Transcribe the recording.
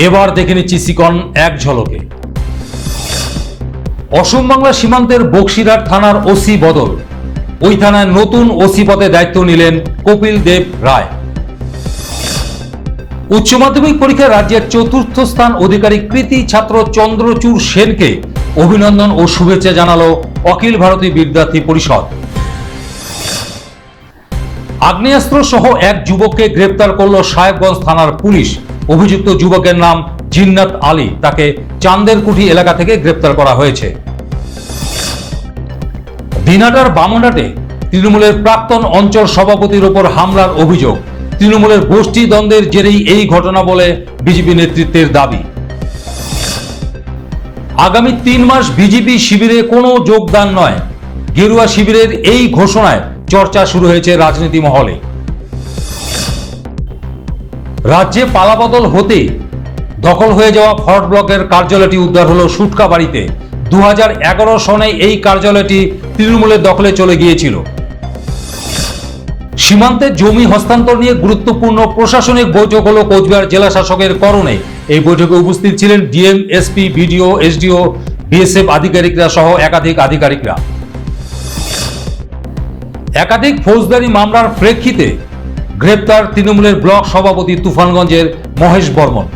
এবার দেখে নিচ্ছি সিকন এক ঝলকে। অসম বাংলা সীমান্তের বক্সিরহাট থানার ওসি বদল, ওই থানায় নতুন ওসি পদে দায়িত্ব নিলেন কপিল দেব রায়। উচ্চ মাধ্যমিক পরীক্ষায় রাজ্যের চতুর্থ স্থান অধিকারী কৃতি ছাত্র চন্দ্রচূড় সেনকে অভিনন্দন ও শুভেচ্ছা জানালো অখিল ভারতীয় বিদ্যার্থী পরিষদ। আগ্নেয়াস্ত্র সহ এক যুবককে গ্রেপ্তার করল সাহেবগঞ্জ থানার পুলিশ। অভিযুক্ত যুবকের নাম জিন্নাত আলী, তাকে চান্দেরকুঠি এলাকা থেকে গ্রেপ্তার করা হয়েছে। দিনহাটার বামনহাটে তৃণমূলের প্রাক্তন অঞ্চল সভাপতির ওপর হামলার অভিযোগ। তৃণমূলের গোষ্ঠী দ্বন্দ্বের জেরেই এই ঘটনা বলে বিজেপি নেতৃত্বের দাবি। আগামী 3 মাস বিজেপি শিবিরে কোনো যোগদান নয়, গেরুয়া শিবিরের এই ঘোষণায় চর্চা শুরু হয়েছে রাজনীতি মহলে। রাজ্যে পালাবদল হতে দখল হয়ে যাওয়া ফর্ট ব্লকের কার্যালয়টি উদ্ধার হলো সুটকা বাড়িতে। 2011 সনে এই কার্যালয়টি তৃণমূলের দখলে চলে গিয়েছিল। সীমান্তে জমি হস্তান্তর নিয়ে গুরুত্বপূর্ণ প্রশাসনিক বৈঠক হলো কোচবিহার জেলা শাসকের করণে। এই বৈঠকে উপস্থিত ছিলেন DM, SP, BDO, SDO, BSF আধিকারিকরা সহ একাধিক আধিকারিকরা। একাধিক ফৌজদারি মামলার প্রেক্ষিতে গ্রেপ্তার তৃণমূলের ব্লক সভাপতি তুফানগঞ্জের মহেশ বর্মন।